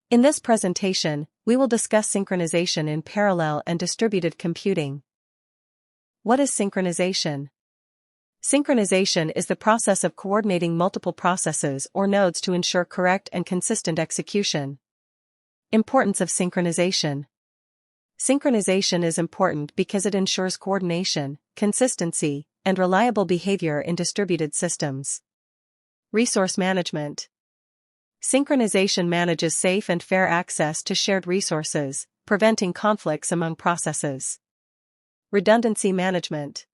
In this presentation, we will discuss synchronization in parallel and distributed computing. What is synchronization? Synchronization is the process of coordinating multiple processes or nodes to ensure correct and consistent execution. Importance of synchronization. Synchronization is important because it ensures coordination, consistency, and reliable behavior in distributed systems. Resource management. Synchronization manages safe and fair access to shared resources, preventing conflicts among processes. Redundancy management.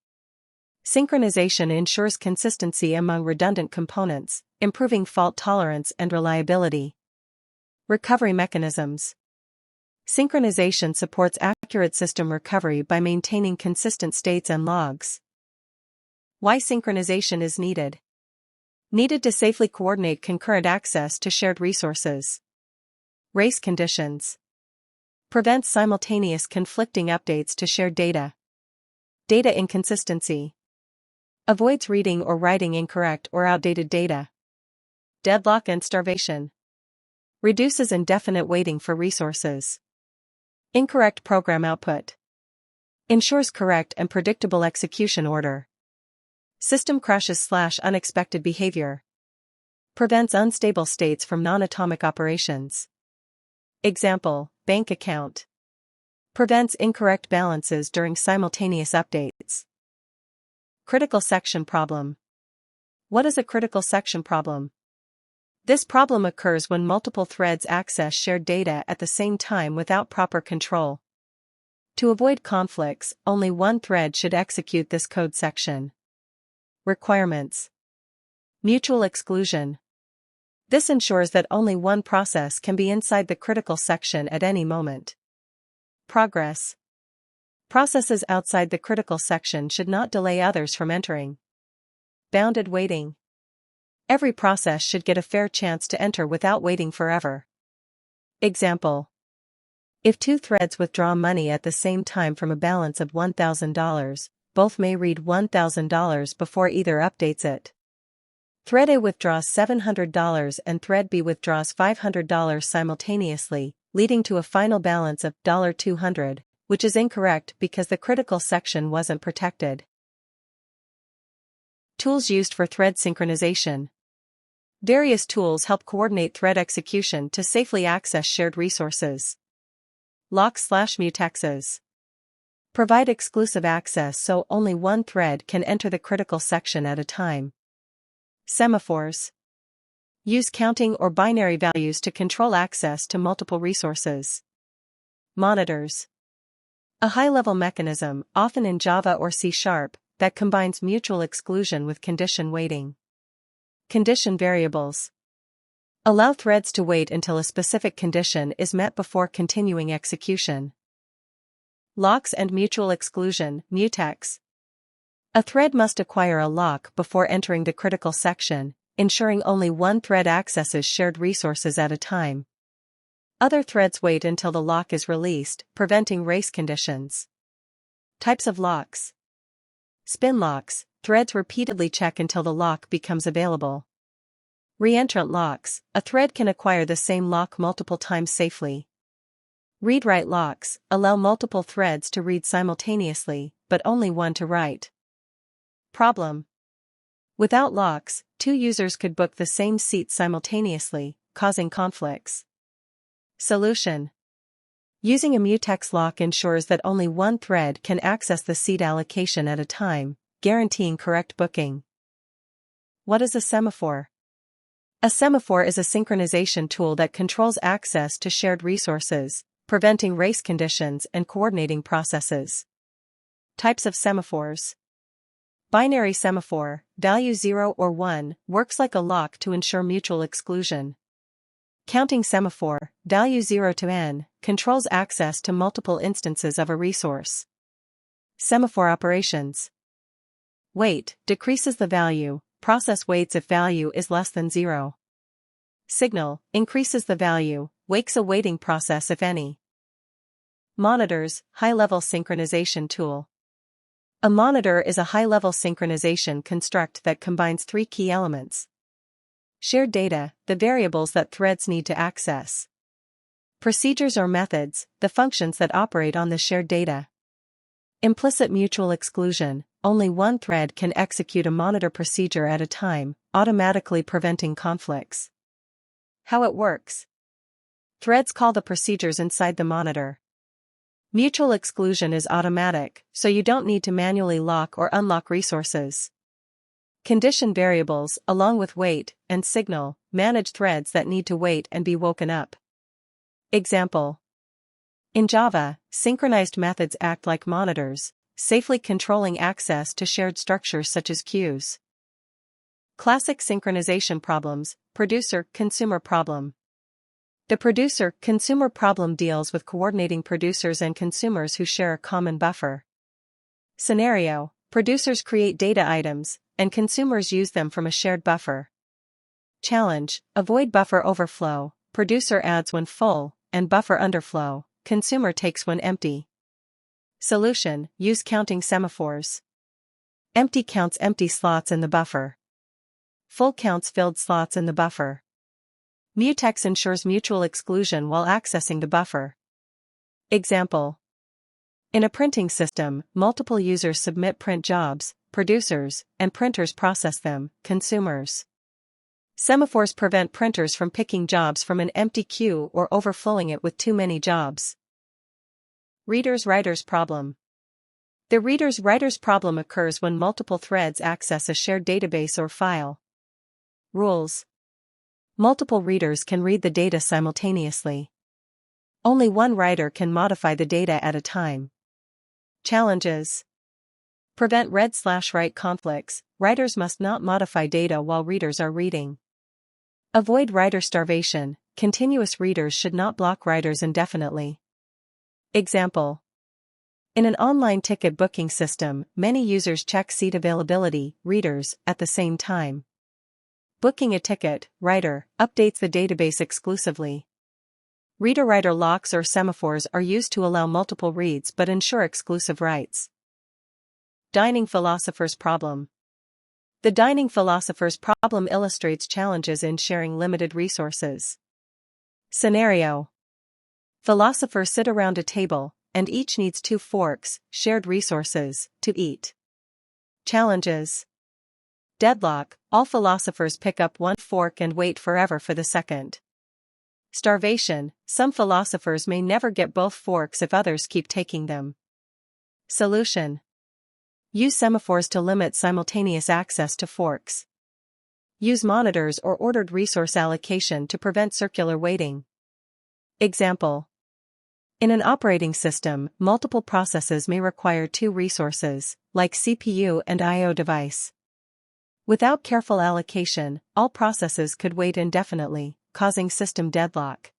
Synchronization ensures consistency among redundant components, improving fault tolerance and reliability. Recovery mechanisms. Synchronization supports accurate system recovery by maintaining consistent states and logs. Why synchronization is needed? Needed to safely coordinate concurrent access to shared resources. Race conditions. Prevents simultaneous conflicting updates to shared data. Data inconsistency. Avoids reading or writing incorrect or outdated data. Deadlock and starvation. Reduces indefinite waiting for resources. Incorrect program output. Ensures correct and predictable execution order. System crashes / unexpected behavior. Prevents unstable states from non-atomic operations. Example, bank account. Prevents incorrect balances during simultaneous updates. Critical section problem. What is a critical section problem? This problem occurs when multiple threads access shared data at the same time without proper control. To avoid conflicts, only one thread should execute this code section. Requirements. Mutual exclusion. This ensures that only one process can be inside the critical section at any moment. Progress. Processes outside the critical section should not delay others from entering. Bounded waiting. Every process should get a fair chance to enter without waiting forever. Example. If two threads withdraw money at the same time from a balance of $1,000, both may read $1,000 before either updates it. Thread A withdraws $700 and Thread B withdraws $500 simultaneously, leading to a final balance of $200, which is incorrect because the critical section wasn't protected. Tools used for thread synchronization. Various tools help coordinate thread execution to safely access shared resources. Locks/mutexes. Provide exclusive access so only one thread can enter the critical section at a time. Semaphores. Use counting or binary values to control access to multiple resources. Monitors. A high-level mechanism, often in Java or C#, that combines mutual exclusion with condition waiting. Condition variables. Allow threads to wait until a specific condition is met before continuing execution. Locks and mutual exclusion, mutex. A thread must acquire a lock before entering the critical section, ensuring only one thread accesses shared resources at a time. Other threads wait until the lock is released, preventing race conditions. Types of locks. Spin locks. Threads repeatedly check until the lock becomes available. Reentrant locks. A thread can acquire the same lock multiple times safely. Read-write locks allow multiple threads to read simultaneously, but only one to write. Problem. Without locks, two users could book the same seat simultaneously, causing conflicts. Solution. Using a mutex lock ensures that only one thread can access the seat allocation at a time, guaranteeing correct booking. What is a semaphore? A semaphore is a synchronization tool that controls access to shared resources, preventing race conditions and coordinating processes. Types of semaphores. Binary semaphore, value 0 or 1, works like a lock to ensure mutual exclusion. Counting semaphore, value 0 to n, controls access to multiple instances of a resource. Semaphore operations. Wait, decreases the value, process waits if value is less than 0. Signal, increases the value, wakes a waiting process if any. Monitors, high-level synchronization tool. A monitor is a high-level synchronization construct that combines three key elements. Shared data, the variables that threads need to access. Procedures or methods, the functions that operate on the shared data. Implicit mutual exclusion, only one thread can execute a monitor procedure at a time, automatically preventing conflicts. How it works. Threads call the procedures inside the monitor. Mutual exclusion is automatic, so you don't need to manually lock or unlock resources. Condition variables, along with wait and signal, manage threads that need to wait and be woken up. Example. In Java, synchronized methods act like monitors, safely controlling access to shared structures such as queues. Classic synchronization problems, producer-consumer problem. The producer-consumer problem deals with coordinating producers and consumers who share a common buffer. Scenario: producers create data items, and consumers use them from a shared buffer. Challenge: avoid buffer overflow, producer adds when full, and buffer underflow, consumer takes when empty. Solution: use counting semaphores. Empty counts empty slots in the buffer. Full counts filled slots in the buffer. Mutex ensures mutual exclusion while accessing the buffer. Example. In a printing system, multiple users submit print jobs, producers, and printers process them, consumers. Semaphores prevent printers from picking jobs from an empty queue or overflowing it with too many jobs. Readers-writers problem. The readers-writers problem occurs when multiple threads access a shared database or file. Rules. Multiple readers can read the data simultaneously. Only one writer can modify the data at a time. Challenges. Prevent read/write conflicts, writers must not modify data while readers are reading. Avoid writer starvation, continuous readers should not block writers indefinitely. Example. In an online ticket booking system, many users check seat availability, readers, at the same time. Booking a ticket, writer, updates the database exclusively. Reader-writer locks or semaphores are used to allow multiple reads but ensure exclusive writes. Dining philosopher's problem. The dining philosopher's problem illustrates challenges in sharing limited resources. Scenario. Philosophers sit around a table, and each needs 2 forks, shared resources, to eat. Challenges. Deadlock, all philosophers pick up one fork and wait forever for the second. Starvation, some philosophers may never get both forks if others keep taking them. Solution. Use semaphores to limit simultaneous access to forks. Use monitors or ordered resource allocation to prevent circular waiting. Example. In an operating system, multiple processes may require 2 resources, like CPU and I/O device. Without careful allocation, all processes could wait indefinitely, causing system deadlock.